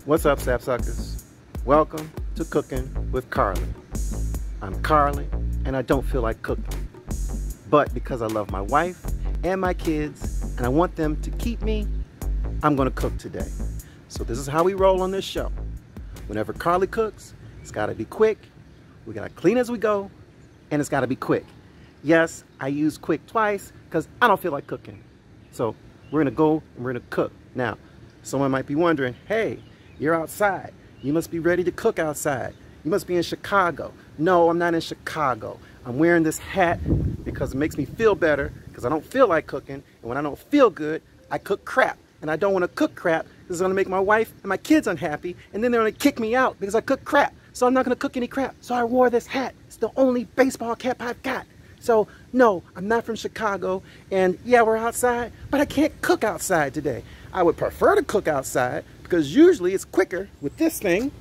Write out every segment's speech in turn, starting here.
What's up, sapsuckers? Welcome to Cooking with Carlee. I'm Carlee, and I don't feel like cooking. But because I love my wife and my kids, and I want them to keep me, I'm gonna cook today. So this is how we roll on this show. Whenever Carlee cooks, it's gotta be quick, we gotta clean as we go, and it's gotta be quick. Yes, I use quick twice, because I don't feel like cooking. So we're gonna go and we're gonna cook. Now, someone might be wondering, hey, you're outside. You must be ready to cook outside. You must be in Chicago. No, I'm not in Chicago. I'm wearing this hat because it makes me feel better because I don't feel like cooking. And when I don't feel good, I cook crap. And I don't want to cook crap because it's going to make my wife and my kids unhappy. And then they're going to kick me out because I cook crap. So I'm not going to cook any crap. So I wore this hat. It's the only baseball cap I've got. So no, I'm not from Chicago. And yeah, we're outside, but I can't cook outside today. I would prefer to cook outside because usually it's quicker with this thing.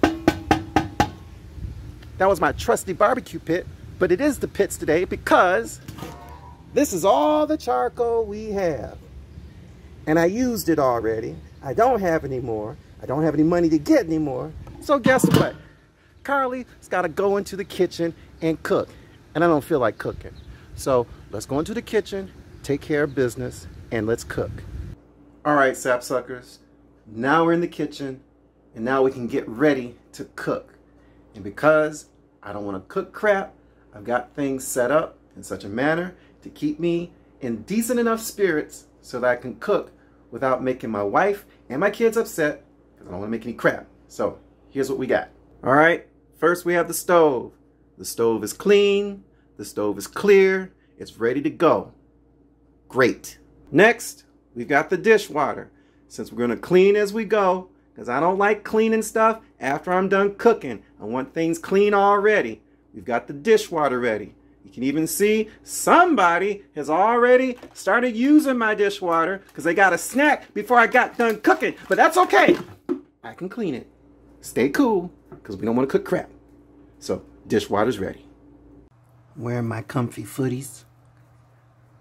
That was my trusty barbecue pit, but it is the pits today because this is all the charcoal we have. And I used it already. I don't have any more. I don't have any money to get any more. So guess what? Carlee's got to go into the kitchen and cook. And I don't feel like cooking. So let's go into the kitchen, take care of business, and let's cook. All right, sapsuckers. Now we're in the kitchen, and now we can get ready to cook. And because I don't want to cook crap, I've got things set up in such a manner to keep me in decent enough spirits so that I can cook without making my wife and my kids upset because I don't want to make any crap. So here's what we got. All right, first we have the stove. The stove is clean. The stove is clear. It's ready to go. Great. Next, we've got the dishwater. Since we're going to clean as we go, because I don't like cleaning stuff after I'm done cooking. I want things clean already. We've got the dishwater ready. You can even see somebody has already started using my dishwater because they got a snack before I got done cooking. But that's okay. I can clean it. Stay cool because we don't want to cook crap. So dishwater's ready. I'm wearing my comfy footies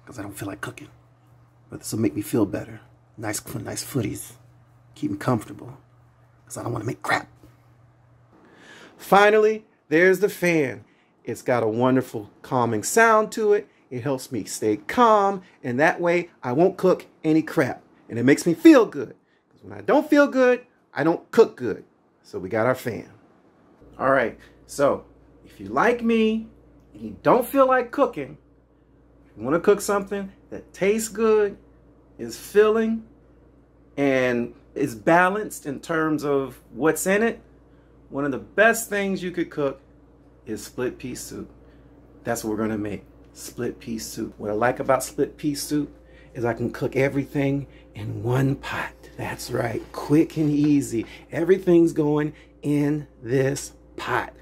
because I don't feel like cooking. But this will make me feel better. Nice footies. Keep me comfortable because I don't want to make crap. Finally, there's the fan. It's got a wonderful calming sound to it. It helps me stay calm, and that way I won't cook any crap. And it makes me feel good. Because when I don't feel good, I don't cook good. So we got our fan. All right, so if you like me and you don't feel like cooking, you want to cook something that tastes good, is filling, and is balanced in terms of what's in it, one of the best things you could cook is split pea soup. That's what we're gonna make, split pea soup. What I like about split pea soup is I can cook everything in one pot. That's right, quick and easy. Everything's going in this pot.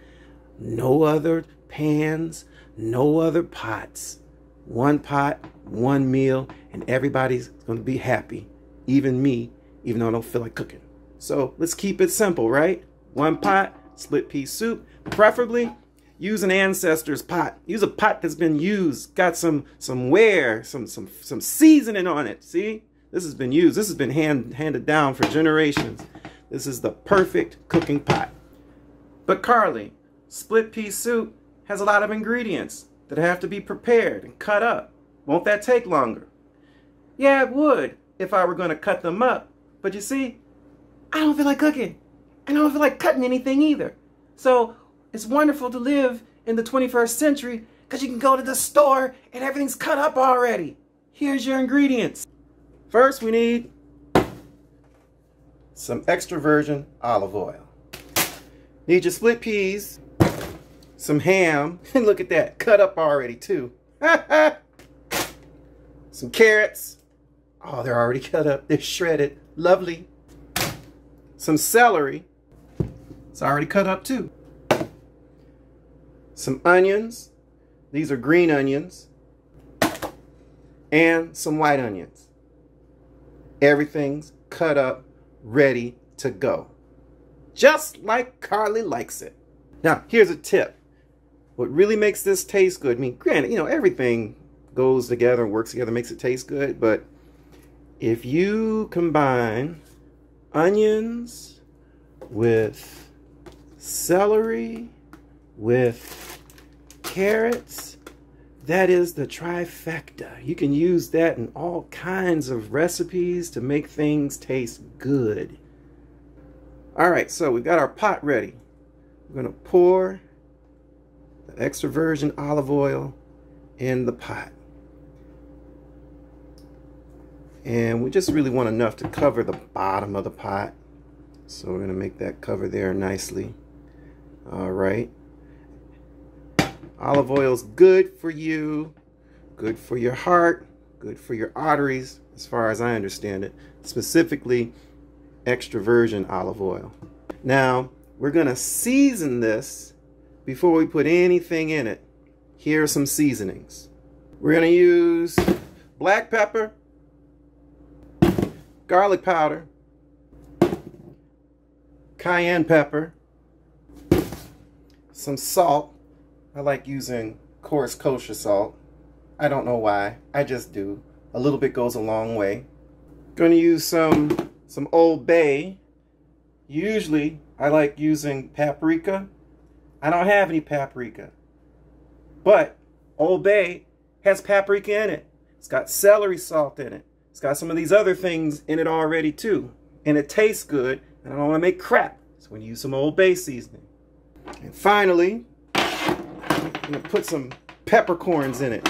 No other pans, no other pots. One pot, one meal, and everybody's gonna be happy. Even me, even though I don't feel like cooking. So let's keep it simple, right? One pot, split pea soup. Preferably, use an ancestor's pot. Use a pot that's been used, got some wear, some seasoning on it. See? This has been used. This has been handed down for generations. This is the perfect cooking pot. But Carlee, split pea soup has a lot of ingredients that have to be prepared and cut up. Won't that take longer? Yeah, it would if I were going to cut them up. But you see, I don't feel like cooking. And I don't feel like cutting anything either. So it's wonderful to live in the 21st century because you can go to the store and everything's cut up already. Here's your ingredients. First, we need some extra virgin olive oil. Need your split peas, some ham, and look at that, cut up already too. Some carrots. Oh, they're already cut up. They're shredded. Lovely. Some celery. It's already cut up too. Some onions. These are green onions. And some white onions. Everything's cut up, ready to go. Just like Carlee likes it. Now, here's a tip. What really makes this taste good, I mean, granted, you know, everything goes together and works together, makes it taste good, but if you combine onions with celery, with carrots. That is the trifecta. You can use that in all kinds of recipes to make things taste good. All right, so we've got our pot ready. We're going to pour the extra virgin olive oil in the pot. And we just really want enough to cover the bottom of the pot. So we're going to make that cover there nicely. All right. Olive oil is good for you, good for your heart, good for your arteries, as far as I understand it. Specifically, extra virgin olive oil. Now, we're going to season this before we put anything in it. Here are some seasonings. We're going to use black pepper, garlic powder, cayenne pepper, some salt. I like using coarse kosher salt. I don't know why. I just do. A little bit goes a long way. Going to use some Old Bay. Usually, I like using paprika. I don't have any paprika. But Old Bay has paprika in it. It's got celery salt in it. It's got some of these other things in it already too. And it tastes good. And I don't want to make crap. So I'm going to use some Old Bay seasoning. And finally, I'm going to put some peppercorns in it.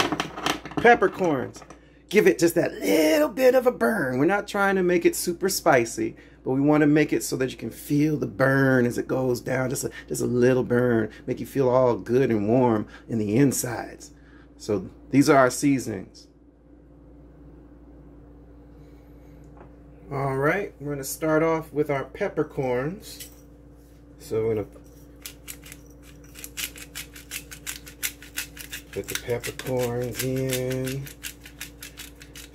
Peppercorns. Give it just that little bit of a burn. We're not trying to make it super spicy, but we want to make it so that you can feel the burn as it goes down. Just a little burn. Make you feel all good and warm in the insides. So these are our seasonings. All right, we're going to start off with our peppercorns. So we're going to put the peppercorns in.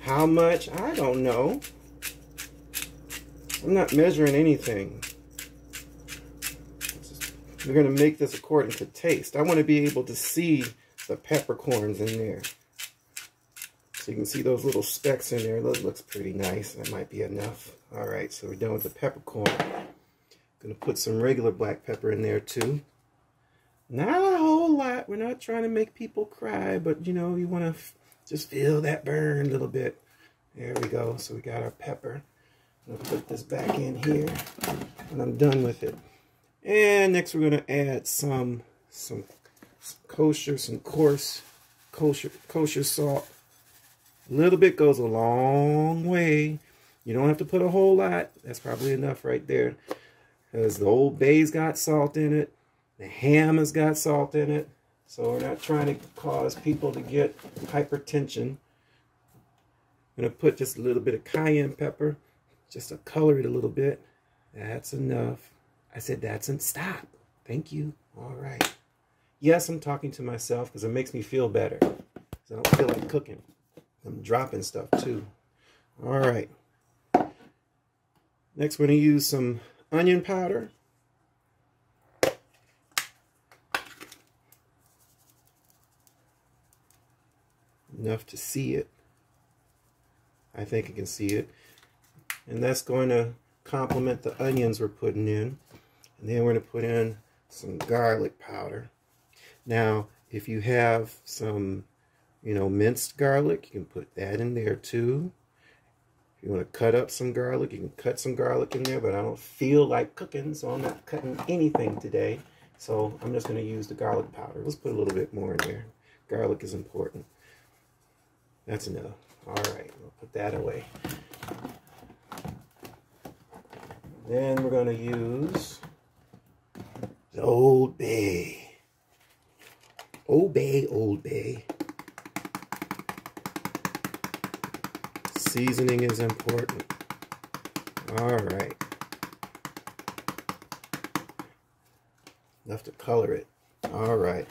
How much? I don't know. I'm not measuring anything. We're going to make this according to taste. I want to be able to see the peppercorns in there. So you can see those little specks in there. That looks pretty nice. That might be enough. All right, so we're done with the peppercorn. Going to put some regular black pepper in there too. Not a whole lot. We're not trying to make people cry, but you know, you want to just feel that burn a little bit. There we go. So we got our pepper. I'm going to put this back in here and I'm done with it. And next we're going to add some kosher, some coarse kosher salt. A little bit goes a long way. You don't have to put a whole lot. That's probably enough right there. Because the Old Bay's got salt in it. The ham has got salt in it. So we're not trying to cause people to get hypertension. I'm going to put just a little bit of cayenne pepper. Just to color it a little bit. That's enough. I said that's enough. Stop. Thank you. All right. Yes, I'm talking to myself because it makes me feel better. So I don't feel like cooking. I'm dropping stuff too. All right. Next, we're going to use some onion powder. Enough to see it. I think you can see it. And that's going to complement the onions we're putting in. And then we're going to put in some garlic powder. Now, if you have some, minced garlic, you can put that in there too. If you want to cut up some garlic, you can cut some garlic in there, but I don't feel like cooking, so I'm not cutting anything today. So I'm just going to use the garlic powder. Let's put a little bit more in there. Garlic is important. That's enough. All right, we'll put that away. Then we're going to use the Old Bay. Old Bay, Old Bay. Seasoning is important. All right. Enough to color it. All right.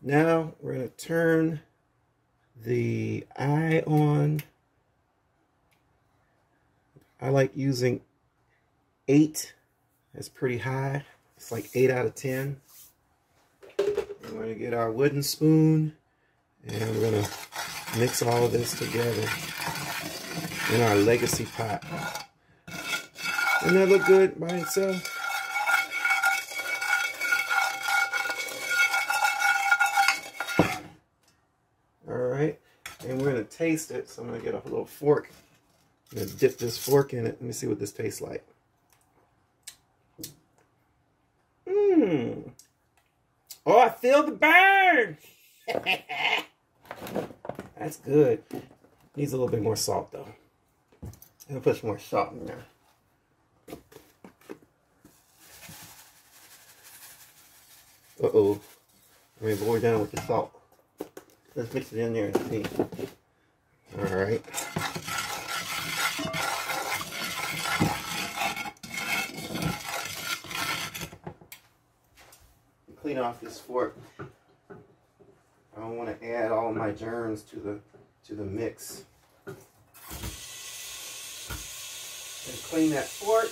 Now we're going to turn the eye on. I like using 8. That's pretty high. It's like 8 out of 10. We're going to get our wooden spoon and we're going to mix all of this together in our legacy pot. Doesn't that look good by itself? All right, and we're gonna taste it. So I'm gonna get a little fork. I'm gonna dip this fork in it. Let me see what this tastes like. Mmm. Oh, I feel the burn. That's good. Needs a little bit more salt though. I'm gonna put some more salt in there. Uh-oh. I mean, we're done with the salt. Let's mix it in there and see. Alright. Clean off this fork. I don't want to add all my germs to the mix. And clean that fork.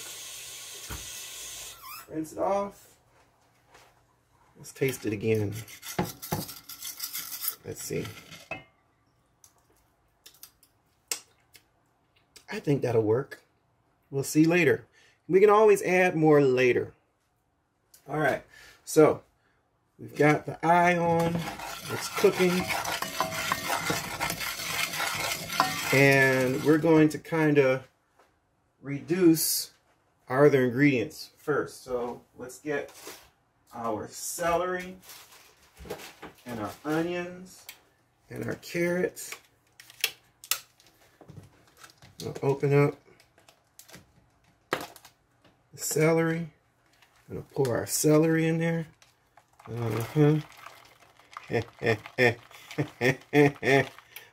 Rinse it off. Let's taste it again. Let's see. I think that'll work. We'll see later. We can always add more later. All right. So we've got the eye on. It's cooking. And we're going to kind of reduce our other ingredients first. So let's get our celery and our onions and our carrots. I'll open up the celery. I'm going to pour our celery in there.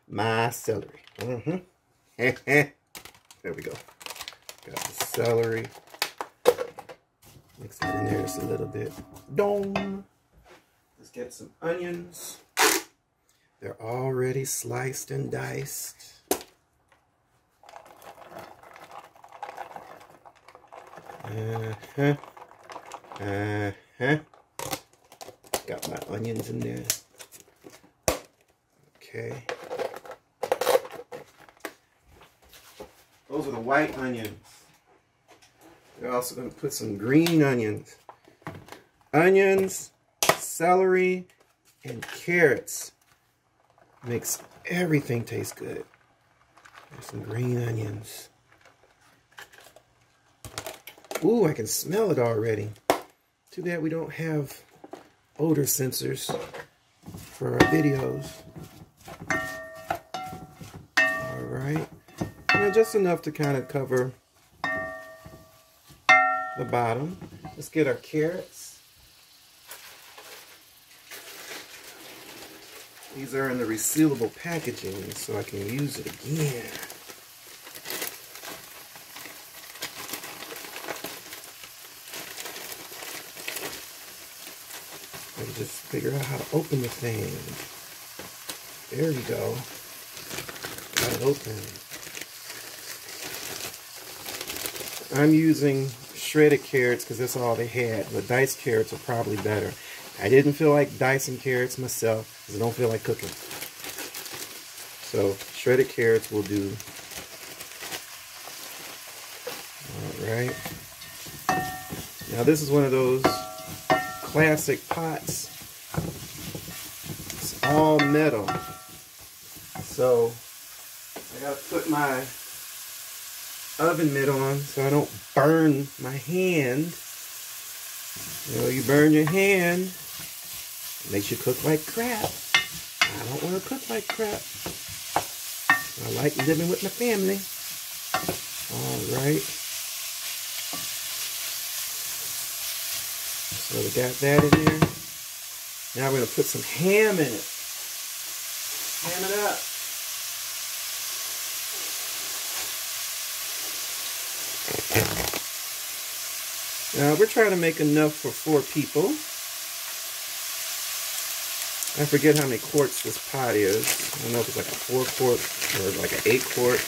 My celery. There we go. Got the celery. Mix it in there just a little bit. Dong. Let's get some onions. They're already sliced and diced. Got my onions in there. Okay. Those are the white onions. We're also going to put some green onions. Onions, celery, and carrots. Makes everything taste good. There's some green onions. Ooh, I can smell it already. Too bad we don't have odor sensors for our videos. All right. And just enough to kind of cover the bottom. Let's get our carrots. These are in the resealable packaging, so I can use it again. I can just figure out how to open the thing. There we go. Got it open. I'm using shredded carrots because that's all they had, but diced carrots are probably better. I didn't feel like dicing carrots myself because I don't feel like cooking. So shredded carrots will do. Alright. Now this is one of those classic pots. It's all metal. So I gotta put my oven mitt on so I don't burn my hand. You know, you burn your hand, it makes you cook like crap. I don't want to cook like crap. I like living with my family. Alright. So we got that in there. Now we're going to put some ham in it. Ham it up. Now we're trying to make enough for 4 people. I forget how many quarts this pot is. I don't know if it's like a 4 quart or like an 8 quart.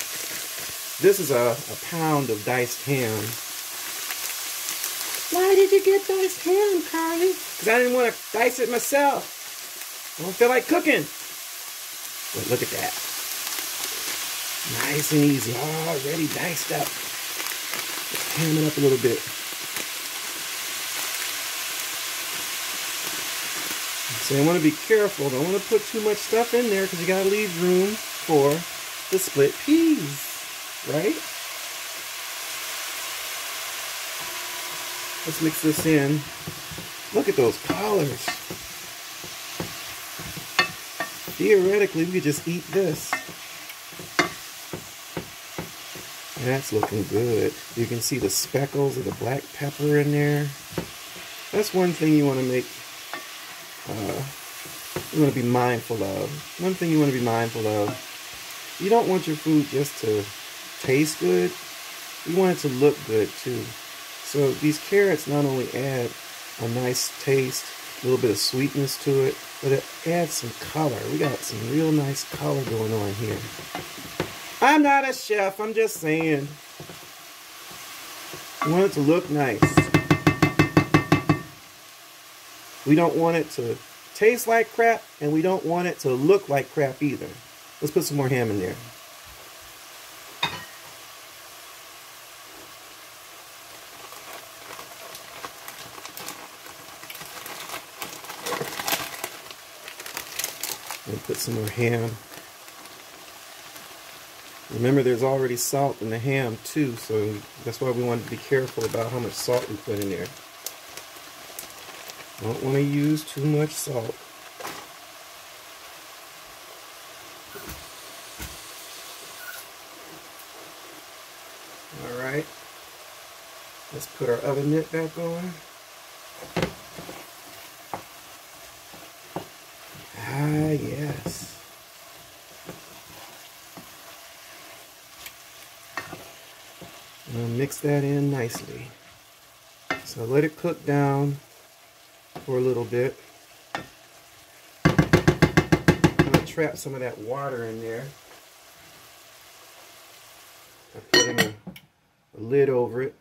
This is a pound of diced ham. Why did you get diced ham, Carlee? Because I didn't want to dice it myself. I don't feel like cooking. But look at that. Nice and easy. Already diced up. ham it up a little bit. So you want to be careful. Don't want to put too much stuff in there because you got to leave room for the split peas, right? Let's mix this in. Look at those colors. Theoretically, we could just eat this. That's looking good. You can see the speckles of the black pepper in there. That's one thing you want to make, you want to be mindful of. One thing you want to be mindful of. You don't want your food just to taste good. You want it to look good too. So these carrots not only add a nice taste, a little bit of sweetness to it, but it adds some color. We got some real nice color going on here. I'm not a chef, I'm just saying. We want it to look nice. We don't want it to taste like crap, and we don't want it to look like crap either. Let's put some more ham in there. And put some more ham. Remember, there's already salt in the ham too, so that's why we want to be careful about how much salt we put in there. Don't want to use too much salt. Alright, let's put our oven mitt back on. Ah, yes. I'll mix that in nicely. So let it cook down for a little bit. I'm going to trap some of that water in there. I'm putting a lid over it.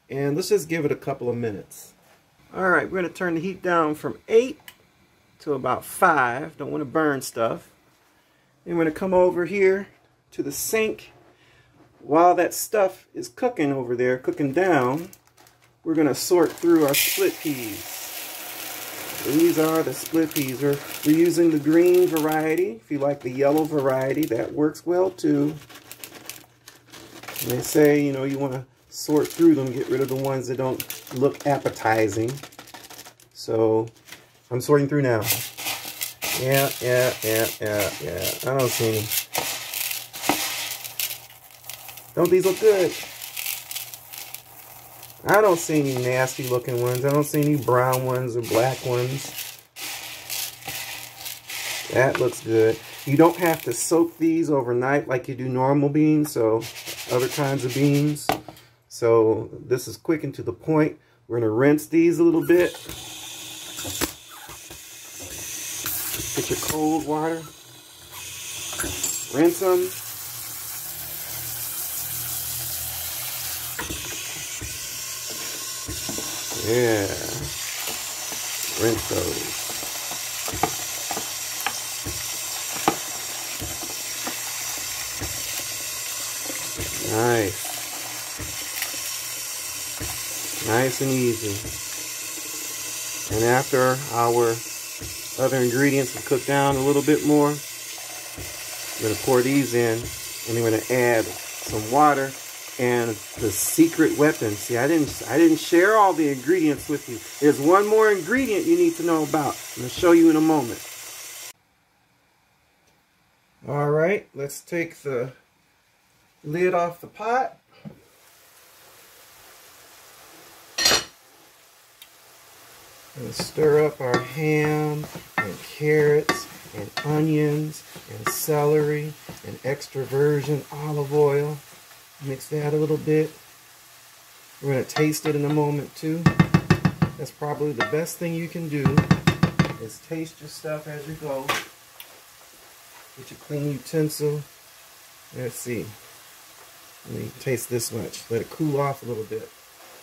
And let's just give it a couple of minutes. Alright, we're going to turn the heat down from 8 to about 5. Don't want to burn stuff. And we're going to come over here to the sink. While that stuff is cooking over there, cooking down, we're going to sort through our split peas. These are the split peas. We're using the green variety. If you like the yellow variety, that works well too. And they say, you know, you want to sort through them, get rid of the ones that don't look appetizing. So I'm sorting through now. Yeah. I don't see any. Don't these look good? I don't see any nasty looking ones. I don't see any brown ones or black ones. That looks good. You don't have to soak these overnight like you do normal beans, so other kinds of beans. So this is quick and to the point. We're going to rinse these a little bit. Get your cold water. Rinse them. Yeah, rinse those. Nice. Nice and easy. And after our other ingredients have cooked down a little bit more, I'm going to pour these in, and then we're going to add some water. And the secret weapon. See, I didn't share all the ingredients with you. There's one more ingredient you need to know about. I'm going to show you in a moment. All right, let's take the lid off the pot. And stir up our ham and carrots and onions and celery and extra virgin olive oil. Mix that a little bit. We're going to taste it in a moment too. That's probably the best thing you can do, is taste your stuff as you go. Get your clean utensil. Let's see. Let me taste this much. Let it cool off a little bit.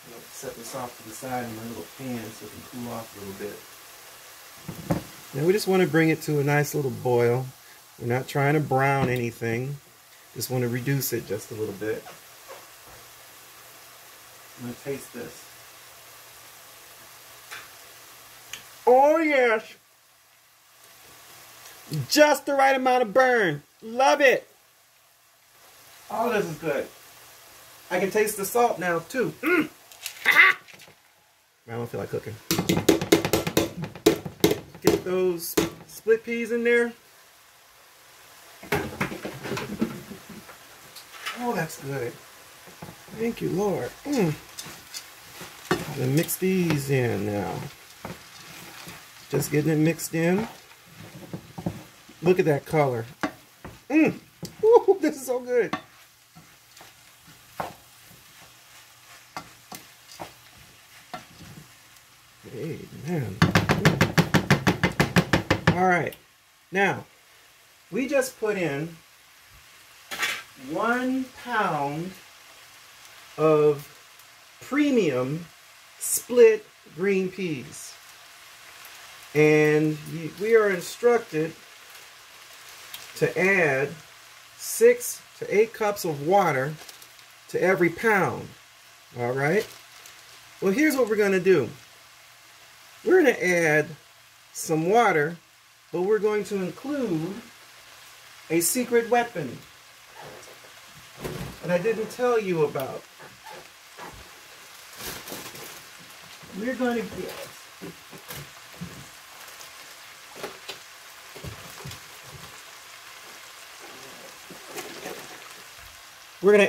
I'm going to set this off to the side in my little pan so it can cool off a little bit. Now we just want to bring it to a nice little boil. We're not trying to brown anything. Just want to reduce it just a little bit. I'm going to taste this. Oh, yes. Just the right amount of burn. Love it. All this is good. I can taste the salt now, too. I don't feel like cooking. Get those split peas in there. Oh, that's good. Thank you, Lord. I'm gonna mix these in now. Just getting it mixed in. Look at that color. Ooh, this is so good. Amen. All right. Now, we just put in 1 pound of premium split green peas. And we are instructed to add 6 to 8 cups of water to every pound. All right? Well, here's what we're going to do. We're going to add some water, but we're going to include a secret weapon that I didn't tell you about. We're going to get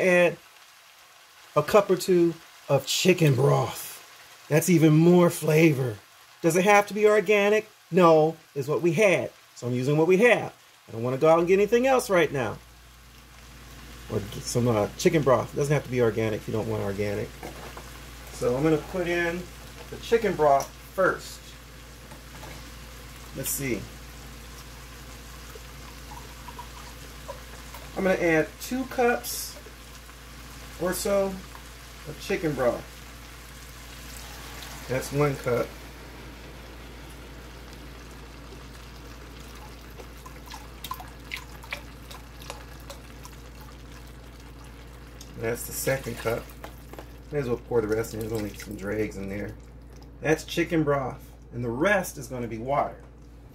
add a cup or 2 of chicken broth. That's even more flavor. Does it have to be organic? No, it's what we had. So I'm using what we have. I don't want to go out and get anything else right now. Or get some chicken broth. It doesn't have to be organic if you don't want organic. So I'm going to put in the chicken broth first. Let's see. I'm going to add 2 cups or so of chicken broth. That's 1 cup. That's the 2nd cup. May as well pour the rest in. There's only some dregs in there. That's chicken broth. And the rest is going to be water.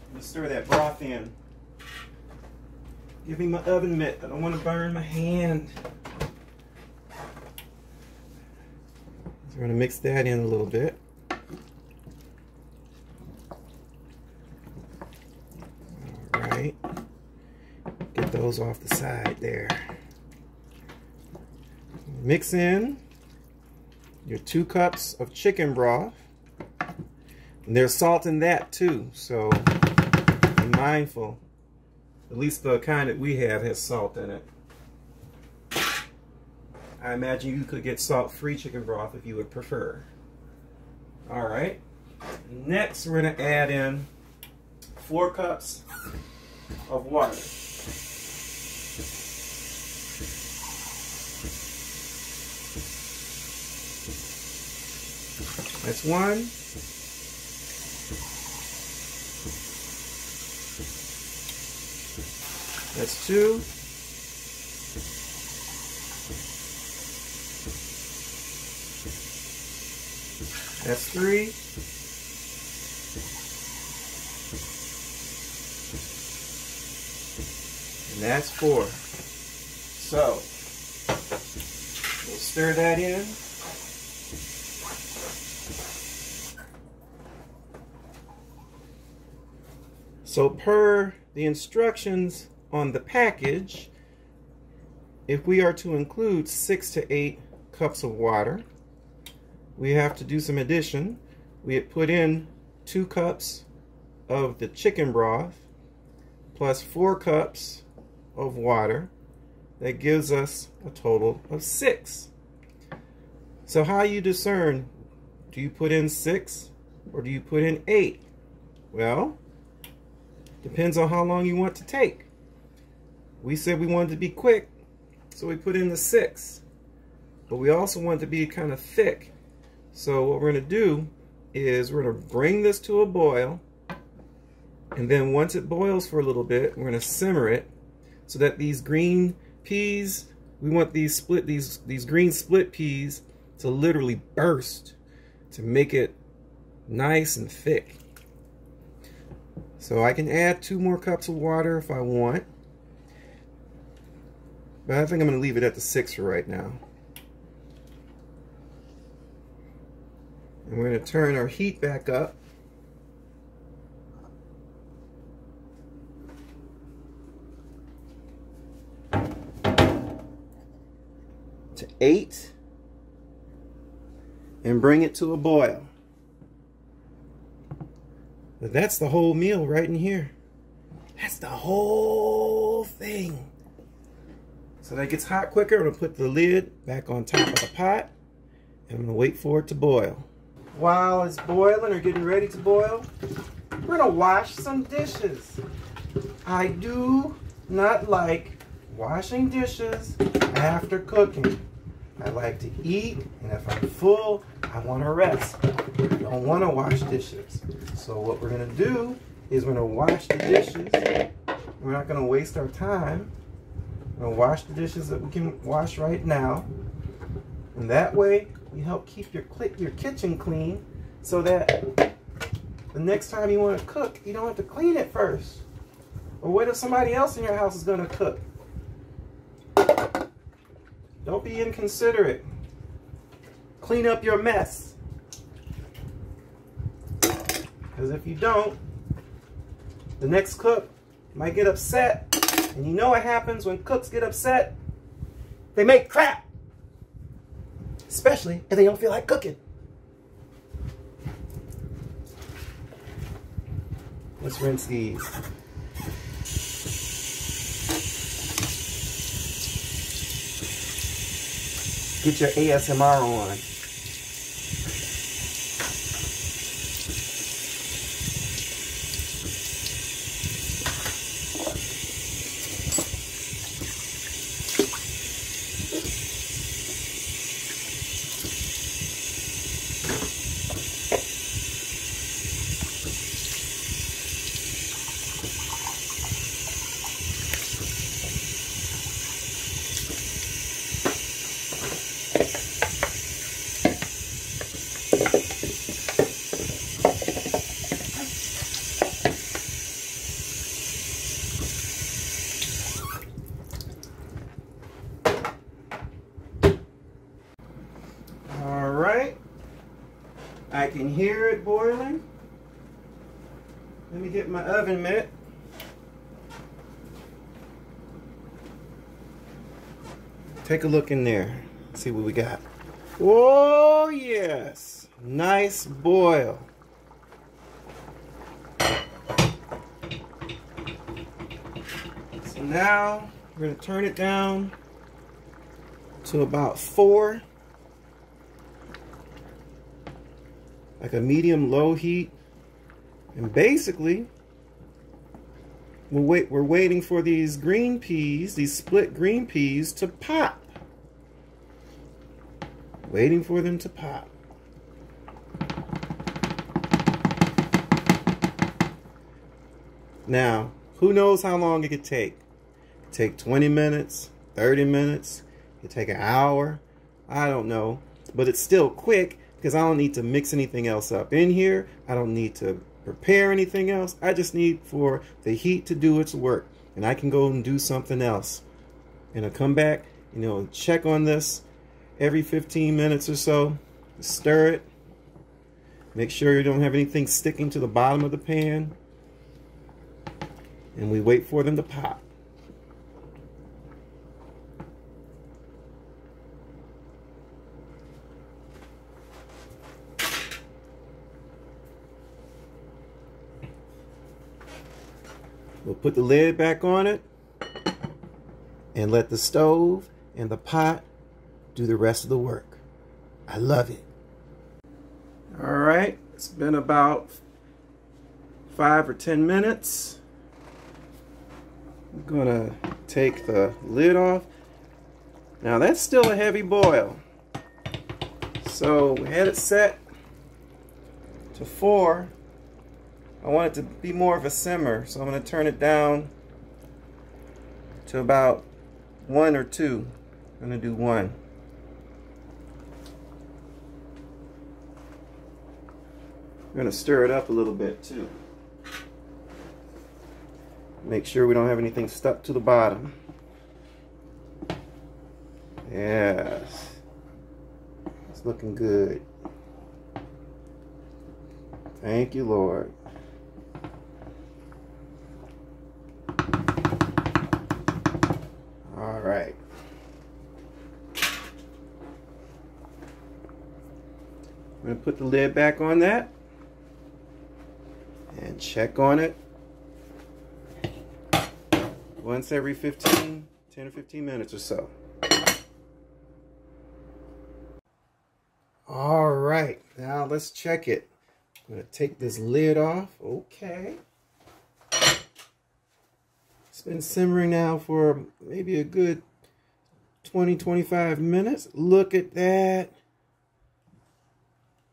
I'm going to stir that broth in. Give me my oven mitt. I don't want to burn my hand. So we're going to mix that in a little bit. Alright. Get those off the side there. Mix in your 2 cups of chicken broth. And there's salt in that too, so be mindful. At least the kind that we have has salt in it. I imagine you could get salt-free chicken broth if you would prefer. Alright. Next, we're going to add in 4 cups of water. That's 1. That's 2. That's 3. And that's 4. So, we'll stir that in. So per the instructions on the package, if we are to include 6 to 8 cups of water, we have to do some addition. We had put in 2 cups of the chicken broth plus 4 cups of water. That gives us a total of 6. So how you discern, do you put in 6 or do you put in 8? Well, depends on how long you want to take. We said we wanted to be quick, so we put in the 6. But we also want it to be kind of thick. So what we're going to do is we're going to bring this to a boil. And then once it boils for a little bit, we're going to simmer it so that these green peas, we want these green split peas to literally burst to make it nice and thick. So I can add 2 more cups of water if I want. But I think I'm going to leave it at the 6 for right now. And we're going to turn our heat back up. To 8. And bring it to a boil. But that's the whole meal right in here. That's the whole thing. So that it gets hot quicker, I'm going to put the lid back on top of the pot. And I'm going to wait for it to boil. While it's boiling or getting ready to boil, we're going to wash some dishes. I do not like washing dishes after cooking. I like to eat, and if I'm full, I want to rest. I don't want to wash dishes. So what we're going to do is we're going to wash the dishes. We're not going to waste our time. We're going to wash the dishes that we can wash right now. And that way, we help keep your kitchen clean so that the next time you want to cook, you don't have to clean it first. Or what if somebody else in your house is going to cook? Don't be inconsiderate. Clean up your mess. Because if you don't, the next cook might get upset. And you know what happens when cooks get upset? They make crap. Especially if they don't feel like cooking. Let's rinse these. Get your ASMR on. I can hear it boiling. Let me get my oven mitt. Take a look in there. See what we got. Oh yes, nice boil. So now we're going to turn it down to about 4. Like a medium-low heat, and basically we're waiting for these green peas, these split green peas, to pop. Waiting for them to pop. Now, who knows how long it could take? It could take 20 minutes, 30 minutes, it could take an hour. I don't know, but it's still quick. Because I don't need to mix anything else up in here. I don't need to prepare anything else. I just need for the heat to do its work. And I can go and do something else. And I'll come back, check on this every 15 minutes or so. Stir it. Make sure you don't have anything sticking to the bottom of the pan. And we wait for them to pop. We'll put the lid back on it and let the stove and the pot do the rest of the work. I love it. All right, it's been about 5 or 10 minutes. I'm gonna take the lid off. Now that's still a heavy boil. So we had it set to 4. I want it to be more of a simmer, so I'm going to turn it down to about 1 or 2. I'm going to do 1. We're going to stir it up a little bit too. Make sure we don't have anything stuck to the bottom. Yes. It's looking good. Thank you, Lord. All right. I'm going to put the lid back on that and check on it once every 10 or 15 minutes or so. All right, now let's check it. I'm going to take this lid off. Okay. It's been simmering now for maybe a good 20-25 minutes. Look at that.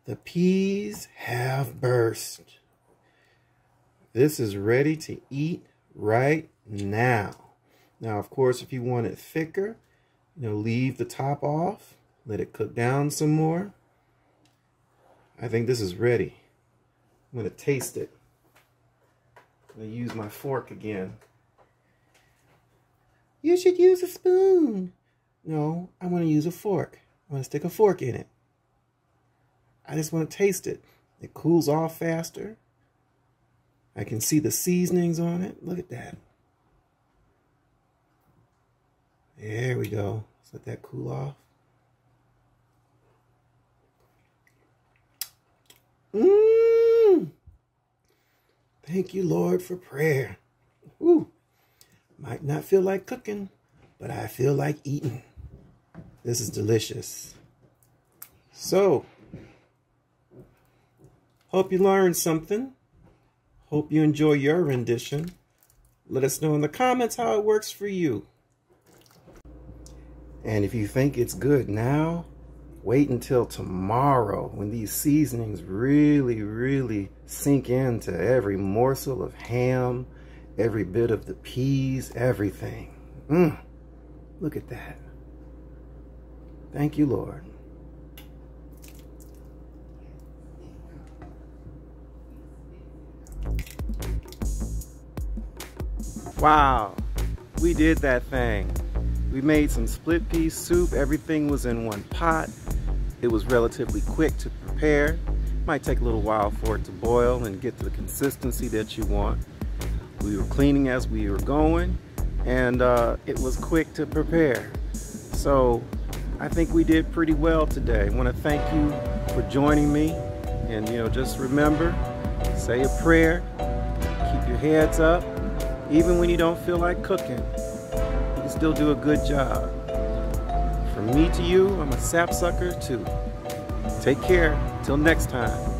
The peas have burst. This is ready to eat right now. Now, of course, if you want it thicker, leave the top off. Let it cook down some more. I think this is ready. I'm going to taste it. I'm going to use my fork again. You should use a spoon. No, I want to use a fork. I want to stick a fork in it. I just want to taste it. It cools off faster. I can see the seasonings on it. Look at that. There we go. Let's let that cool off. Thank you, Lord, for prayer. Ooh. Might not feel like cooking, but I feel like eating. This is delicious. So, hope you learned something. Hope you enjoy your rendition. Let us know in the comments how it works for you. And if you think it's good now, wait until tomorrow when these seasonings really sink into every morsel of ham, every bit of the peas, everything. Look at that. Thank you, Lord. Wow, we did that thing. We made some split pea soup. Everything was in one pot. It was relatively quick to prepare. Might take a little while for it to boil and get to the consistency that you want. We were cleaning as we were going, and it was quick to prepare. So I think we did pretty well today. I want to thank you for joining me. And just remember, say a prayer, keep your heads up. Even when you don't feel like cooking, you can still do a good job. From me to you, I'm a sapsucker too. Take care. Till next time.